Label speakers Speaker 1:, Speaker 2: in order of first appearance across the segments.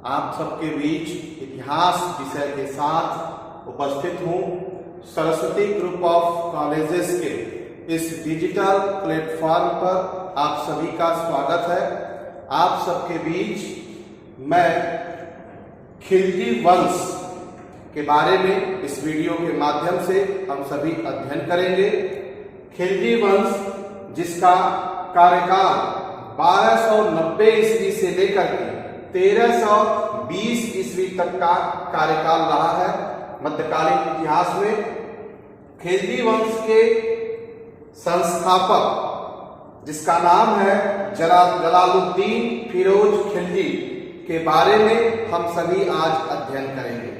Speaker 1: आप सबके बीच इतिहास विषय के साथ उपस्थित हूँ। सरस्वती ग्रुप ऑफ कॉलेजेस के इस डिजिटल प्लेटफॉर्म पर आप सभी का स्वागत है। आप सबके बीच मैं खिलजी वंश के बारे में इस वीडियो के माध्यम से हम सभी अध्ययन करेंगे। खिलजी वंश जिसका कार्यकाल 1290 ईस्वी से लेकर के 1320 ईस्वी तक का कार्यकाल रहा है। मध्यकालीन इतिहास में खिलजी वंश के संस्थापक जिसका नाम है जलालुद्दीन फिरोज खिलजी के बारे में हम सभी आज अध्ययन करेंगे।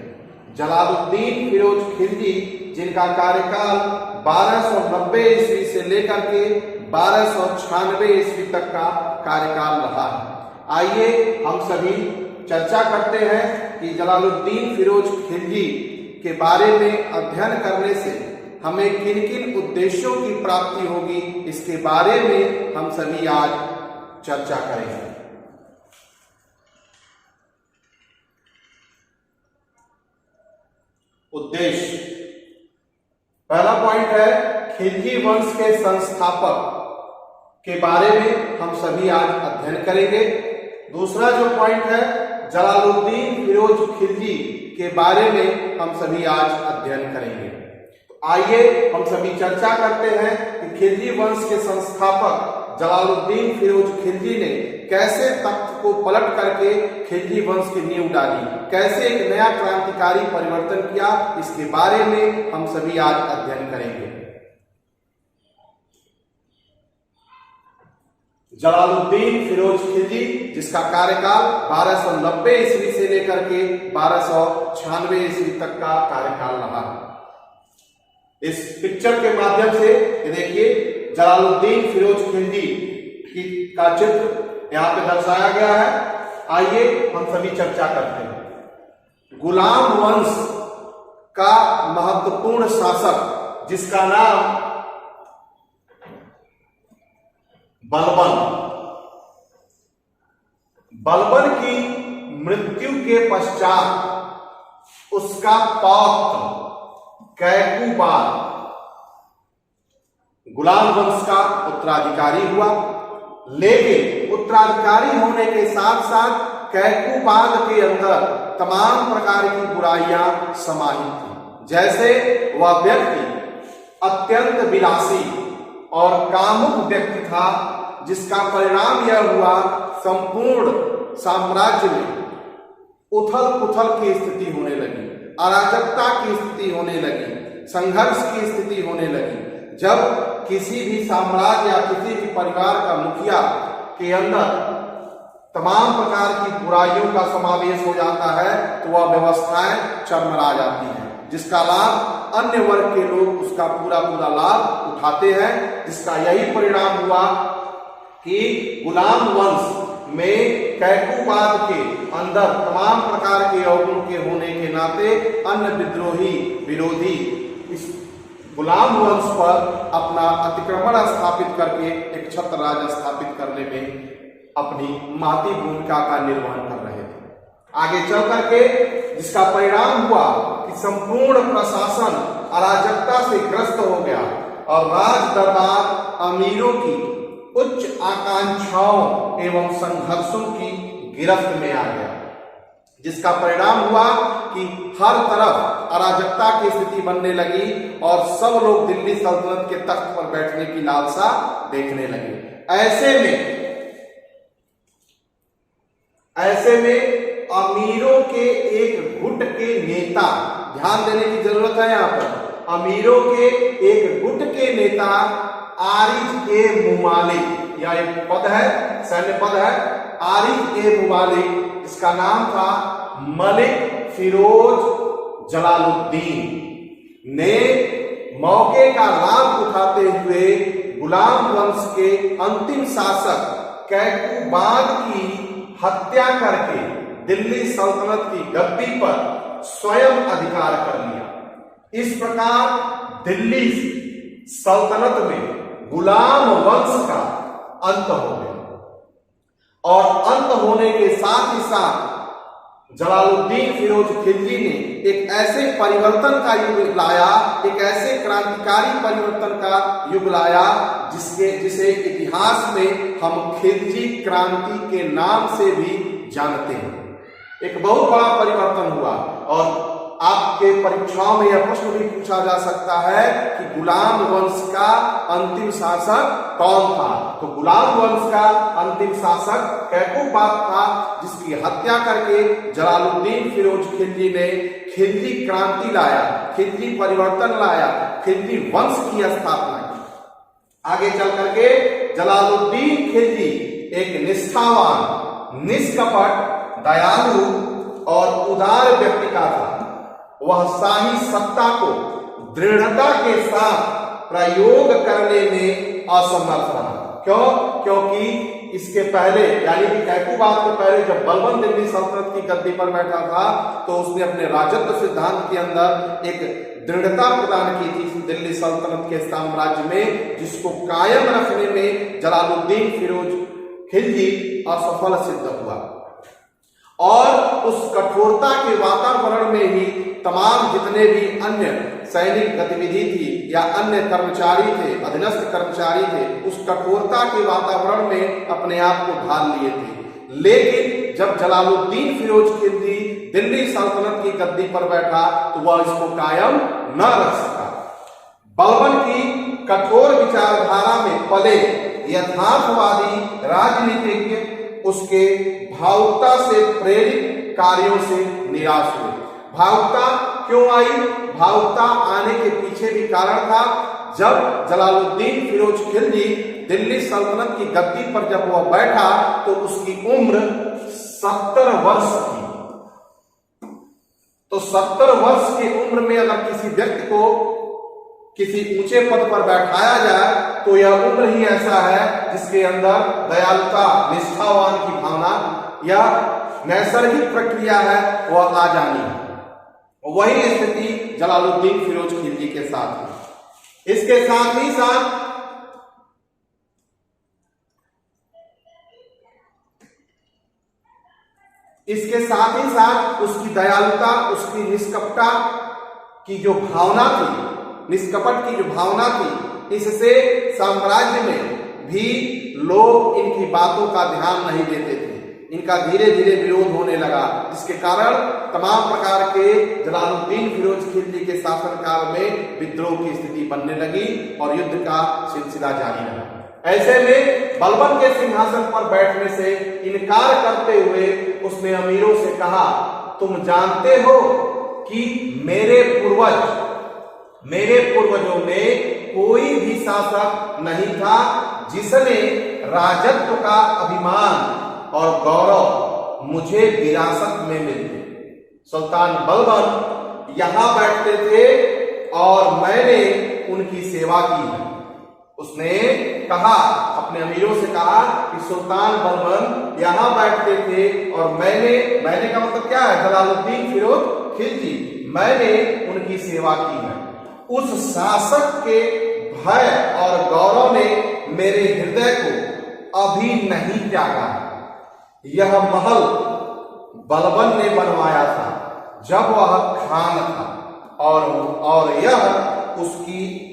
Speaker 1: जलालुद्दीन फिरोज खिलजी जिनका कार्यकाल 1290 ईस्वी से लेकर के 1296 ईस्वी तक का कार्यकाल रहा है। आइए हम सभी चर्चा करते हैं कि जलालुद्दीन फिरोज खिलजी के बारे में अध्ययन करने से हमें किन किन उद्देश्यों की प्राप्ति होगी, इसके बारे में हम सभी आज चर्चा करेंगे। उद्देश्य, पहला पॉइंट है खिलजी वंश के संस्थापक के बारे में हम सभी आज अध्ययन करेंगे। दूसरा जो पॉइंट है जलालुद्दीन फिरोज खिलजी के बारे में हम सभी आज अध्ययन करेंगे। तो आइए हम सभी चर्चा करते हैं कि खिलजी वंश के संस्थापक जलालुद्दीन फिरोज खिलजी ने कैसे तख्त को पलट करके खिलजी वंश की नींव डाली, कैसे एक नया क्रांतिकारी परिवर्तन किया, इसके बारे में हम सभी आज अध्ययन करेंगे। जलालुद्दीन फिरोज खिलजी जिसका कार्यकाल 1290 ईस्वी से लेकर के 1296 ईस्वी तक का कार्यकाल रहा। इस पिक्चर के माध्यम से देखिए जलालुद्दीन फिरोज खिलजी का चित्र यहाँ पे दर्शाया गया है। आइए हम सभी चर्चा करते हैं। गुलाम वंश का महत्वपूर्ण शासक जिसका नाम बलबन की मृत्यु के पश्चात उसका पौत्र कैकूबाद गुलाम वंश का उत्तराधिकारी हुआ, लेकिन उत्तराधिकारी होने के साथ साथ कैकूबाद के अंदर तमाम प्रकार की बुराइयां समाहित थी। जैसे वह व्यक्ति अत्यंत विलासी और कामुक व्यक्ति था, जिसका परिणाम यह हुआ संपूर्ण साम्राज्य में उथल पुथल की स्थिति होने लगी, अराजकता की स्थिति होने लगी, संघर्ष की स्थिति होने लगी। जब किसी भी साम्राज्य या किसी भी परिवार का मुखिया के अंदर तमाम प्रकार की बुराइयों का समावेश हो जाता है तो वह व्यवस्थाएं चरमरा जाती हैं, जिसका लाभ अन्य वर्ग के लोग उसका पूरा लाभ उठाते हैं। जिसका यही परिणाम हुआ कि गुलाम वंश में कैकूबाद के अंदर तमाम प्रकार के अवगुण के होने के नाते अन्य विद्रोही विरोधी इस गुलाम वंश पर अपना अतिक्रमण स्थापित करके एक छत्र राज स्थापित करने में अपनी महती भूमिका का निर्वहन कर रहे थे। आगे चल करके जिसका परिणाम हुआ कि संपूर्ण प्रशासन अराजकता से ग्रस्त हो गया और राज दरबार अमीरों की उच्च आकांक्षाओं एवं संघर्षों की गिरफ्त में आ गया, जिसका परिणाम हुआ कि हर तरफ अराजकता की स्थिति बनने लगी और सब लोग दिल्ली सल्तनत के तख्त पर बैठने की लालसा देखने लगे। ऐसे में अमीरों के एक गुट के नेता, ध्यान देने की जरूरत है यहाँ पर, अमीरों के एक गुट के नेता आरिज ए मुमालिक, या एक पद है, सैन्य पद है, आरिज ए मुमालिक, इसका नाम था मलिक फिरोज जलालुद्दीन ने मौके का लाभ उठाते हुए गुलाम वंश के अंतिम शासक कैकूबाद की हत्या करके दिल्ली सल्तनत की गद्दी पर स्वयं अधिकार कर लिया। इस प्रकार दिल्ली सल्तनत में गुलाम वंश का अंत हो गया और अंत होने के साथ ही साथ जलालुद्दीन फिरोज खिलजी ने एक ऐसे परिवर्तन का युग लाया, एक ऐसे क्रांतिकारी परिवर्तन का युग लाया जिसे इतिहास में हम खिलजी क्रांति के नाम से भी जानते हैं। एक बहुत बड़ा परिवर्तन हुआ और आपके परीक्षाओं में यह प्रश्न भी पूछा जा सकता है कि गुलाम वंश का अंतिम शासक कौन था। तो गुलाम वंश का अंतिम शासक कैकूबाद था, जिसकी हत्या करके जलालुद्दीन फिरोज खिलजी ने खिलजी क्रांति लाया, खिलजी परिवर्तन लाया, खिलजी वंश की स्थापना की। आगे चल करके जलालुद्दीन खिलजी एक निष्ठावान, निष्कपट, दयालु और उदार व्यक्ति का था। वह शाही सत्ता को दृढ़ता के साथ प्रयोग करने में असमर्थ रहा। क्यों? क्योंकि इसके पहले यानी कि कैकूबाद के पहले जब बलबन दिल्ली सल्तनत की गद्दी पर बैठा था तो उसने अपने राजत्व सिद्धांत के अंदर एक दृढ़ता प्रदान की थी दिल्ली सल्तनत के साम्राज्य में, जिसको कायम रखने में जलालुद्दीन फिरोज खिलजी असफल सिद्ध हुआ। और उस कठोरता के वातावरण में ही तमाम जितने भी अन्य सैनिक गतिविधि थी या अन्य कर्मचारी थे, अधीनस्थ कर्मचारी थे, उस कठोरता के वातावरण में अपने आप को ढाल लिए थे। लेकिन जब जलालुद्दीन फिरोज खिलजी दिल्ली सल्तनत की गद्दी पर बैठा तो वह इसको कायम न रख सका। बलबन की कठोर विचारधारा में पले यथार्थवादी राजनीतिज्ञ उसके भावुकता से प्रेरित कार्यों से निराश हुए। भावुकता क्यों आई? भावुकता आने के पीछे भी कारण था। जब जलालुद्दीन फिरोज खिलजी दिल्ली सल्तनत की गद्दी पर जब वह बैठा तो उसकी उम्र 70 वर्ष थी। तो 70 वर्ष की उम्र में अगर किसी व्यक्ति को किसी ऊंचे पद पर बैठाया जाए तो यह उम्र ही ऐसा है जिसके अंदर दयालुता, निष्ठावान की भावना या नैसर्गिक प्रक्रिया है वह आ जानी है। वही स्थिति जलालुद्दीन फिरोज खिलजी के साथ है। इसके साथ ही साथ उसकी दयालुता, उसकी निष्कपटता की जो भावना थी, निष्कपट की जो भावना थी, इससे साम्राज्य में भी लोग इनकी बातों का ध्यान नहीं देते थे। इनका धीरे धीरे विरोध होने लगा, जिसके कारण तमाम प्रकार के जलालुद्दीन फिरोज खिलजी के शासनकाल में विद्रोह की स्थिति बनने लगी और युद्ध का सिलसिला जारी रहा। ऐसे में बलबन के सिंहासन पर बैठने से इनकार करते हुए उसने अमीरों से कहा, तुम जानते हो कि मेरे पूर्वजों में कोई भी शासक नहीं था जिसने राजत्व का अभिमान और गौरव मुझे विरासत में मिले। सुल्तान बलबन यहां बैठते थे और मैंने उनकी सेवा की है। उसने कहा, अपने अमीरों से कहा कि सुल्तान बलबन यहां बैठते थे और मैंने का मतलब क्या है? जलालुद्दीन फिरोज खिलजी, मैंने उनकी सेवा की है। उस शासक के भय और गौरव ने मेरे हृदय को अभी नहीं त्यागा। यह महल बलबन ने बनवाया था जब वह खान था और यह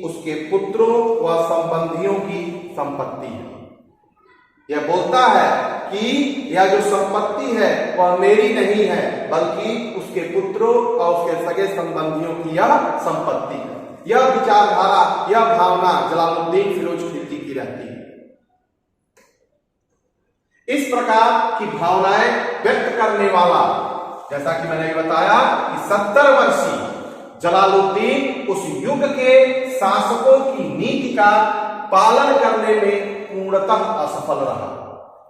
Speaker 1: उसके पुत्रों व संबंधियों की संपत्ति है। यह बोलता है कि यह जो संपत्ति है वह मेरी नहीं है, बल्कि उसके पुत्रों और उसके सगे संबंधियों की यह संपत्ति है। यह विचारधारा, यह भावना जलालुद्दीन फिरोज खिलजी की रहती है। इस प्रकार की भावनाएं व्यक्त करने वाला, जैसा कि मैंने बताया कि 70 वर्षीय जलालुद्दीन उस युग के शासकों की नीति का पालन करने में पूर्णतः असफल रहा।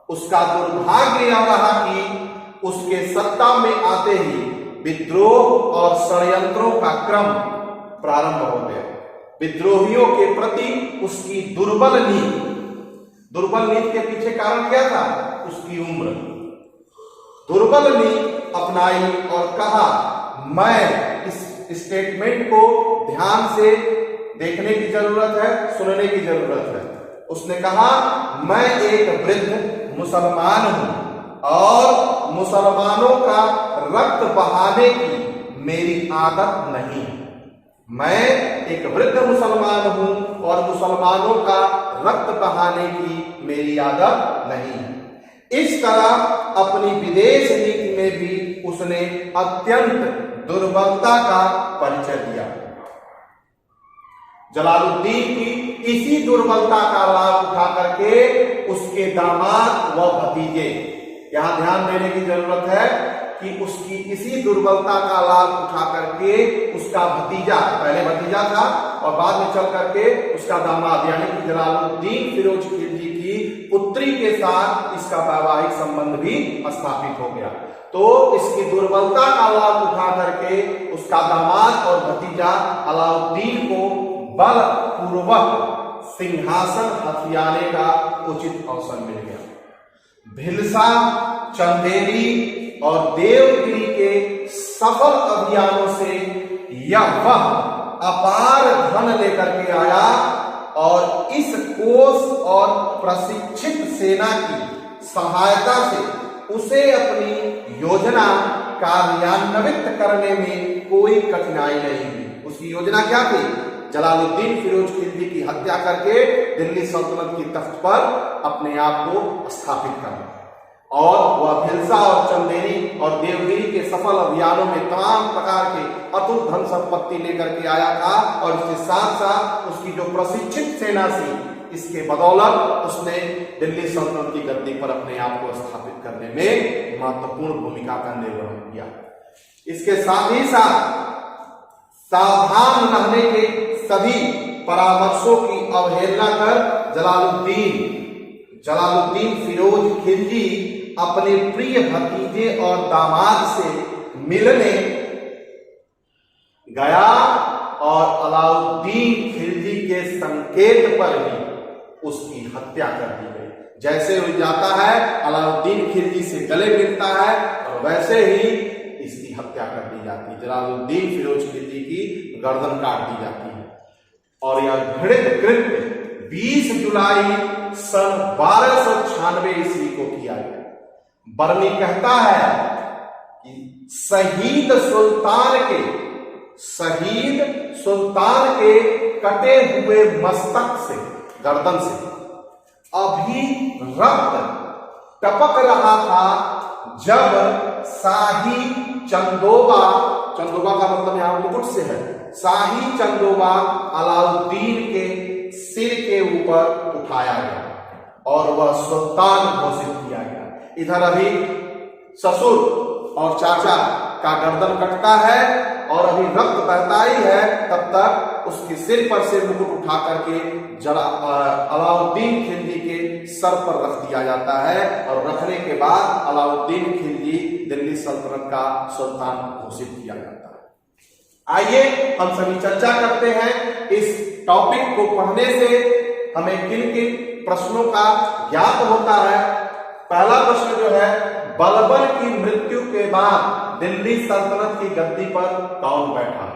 Speaker 1: उसका दुर्भाग्य यह रहा कि उसके सत्ता में आते ही विद्रोह और षड्यंत्रों का क्रम प्रारंभ हो गया। विद्रोहियों के प्रति उसकी दुर्बल नीति के पीछे कारण क्या था? उसकी उम्र। दुर्बल नीति अपनाई और कहा, मैं इस स्टेटमेंट को ध्यान से देखने की जरूरत है, सुनने की जरूरत है। उसने कहा, मैं एक वृद्ध मुसलमान हूं और मुसलमानों का रक्त बहाने की मेरी आदत नहीं। मैं एक वृद्ध मुसलमान हूं और मुसलमानों का रक्त बहाने की मेरी आदत नहीं। इस तरह अपनी विदेश नीति में भी उसने अत्यंत दुर्बलता का परिचय दिया। जलालुद्दीन की इसी दुर्बलता का लाभ उठा करके उसके दामाद व भतीजे, यहां ध्यान देने की जरूरत है कि उसकी इसी दुर्बलता का लाभ उठा करके उसका भतीजा, पहले भतीजा था और बाद में चल करके उसका दामाद यानी कि जलालुद्दीन फिरोज खिलजी की पुत्री के साथ इसका वैवाहिक संबंध भी स्थापित हो गया। तो इसकी दुर्बलता का लाभ उठा करके उसका दामाद और भतीजा अलाउद्दीन को बलपूर्वक सिंहासन हथियाने का उचित अवसर मिल गया। भिलसा, चंदेरी और देवगिरी के सफल अभियानों से यह वह अपार धन लेकर के आया और इस कोष और प्रशिक्षित सेना की सहायता से उसे अपनी योजना कार्यान्वित करने में कोई कठिनाई नहीं हुई। उसकी योजना क्या थी? जलालुद्दीन फिरोज खिलजी की हत्या करके दिल्ली सल्तनत की तख्त पर अपने आप को स्थापित करना। और वह भिलसा और चंदेरी और देवगिरी के सफल अभियानों में तमाम प्रकार के अतुल धन संपत्ति लेकर के आया था और इसके साथ साथ उसकी जो प्रशिक्षित सेना थी, इसके बदौलत उसने दिल्ली सल्तनत की गद्दी पर अपने आप को स्थापित करने में महत्वपूर्ण भूमिका का निर्वहन किया। इसके साथ ही साथ सावधान रहने के सभी परामर्शों की अवहेलना कर जलालुद्दीन फिरोज खिलजी अपने प्रिय भतीजे और दामाद से मिलने गया और अलाउद्दीन खिलजी के संकेत पर ही उसकी हत्या कर दी गई। जैसे वो जाता है अलाउद्दीन खिलजी से गले मिलता है और वैसे ही इसकी हत्या कर दी जाती है। जलालुद्दीन फिरोज खिलजी की गर्दन काट दी जाती है और यह घृणित कृत्य 20 जुलाई सन 1296 ईस्वी को किया गया। बर्नी कहता है कि शहीद सुल्तान के कटे हुए मस्तक से, गर्दन से अभी रक्त टपक रहा था जब शाही चंदोबा का मतलब यहां मुकुट से है, शाही चंदोबा अलाउद्दीन के सिर के ऊपर उठाया गया और वह सुल्तान घोषित किया गया। इधर अभी ससुर और चाचा का गर्दन कटता है और अभी रक्त बहता ही है, तब तक उसके सिर पर से मुकुट उठा करके अलाउद्दीन खिलजी के सर पर रख दिया जाता है और रखने के बाद अलाउद्दीन खिलजी दिल्ली सल्तनत का सुल्तान घोषित किया जाता है। आइए हम सभी चर्चा करते हैं इस टॉपिक को पढ़ने से हमें किन किन प्रश्नों का ज्ञात होता है। पहला प्रश्न जो है, बलबन की मृत्यु के बाद दिल्ली सल्तनत की गद्दी पर कौन बैठा?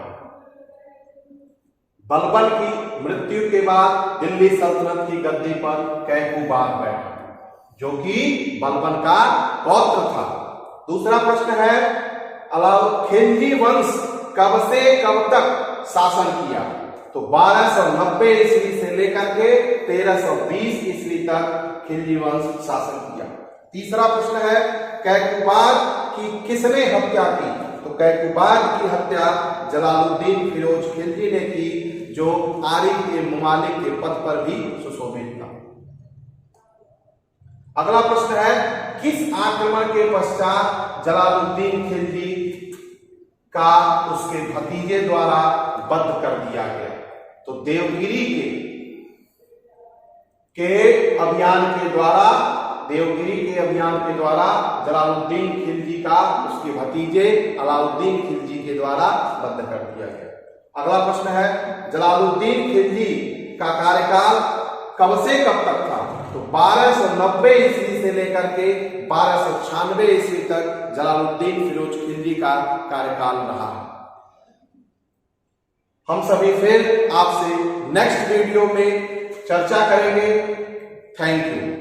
Speaker 1: बलबन की मृत्यु के बाद दिल्ली सल्तनत की गद्दी पर कैकूबाद बैठा, जो कि बलबन का पौत्र था। दूसरा प्रश्न है, खिलजी वंश कब से कब तक शासन किया? तो 1290 ईस्वी से लेकर के 1320 ईस्वी तक खिलजी वंश शासन किया। तीसरा प्रश्न है, कैकूबाद की किसने हत्या की? तो कैकूबाद की हत्या जलालुद्दीन फिरोज खिलजी ने की, जो आरी के मुमालिक के पद पर भी सुशोभित था। अगला प्रश्न है, किस आक्रमण के पश्चात जलालुद्दीन खिलजी का उसके भतीजे द्वारा वध कर दिया गया? तो देवगिरी के अभियान के द्वारा जलालुद्दीन खिलजी का उसके भतीजे अलाउद्दीन खिलजी के द्वारा वध कर दिया गया। अगला प्रश्न है, जलालुद्दीन खिलजी का कार्यकाल कब से कब तक था? तो 1290 ईस्वी से लेकर के 1296 ईस्वी तक जलालुद्दीन फिरोज खिलजी का कार्यकाल रहा। हम सभी फिर आपसे नेक्स्ट वीडियो में चर्चा करेंगे। Thank you.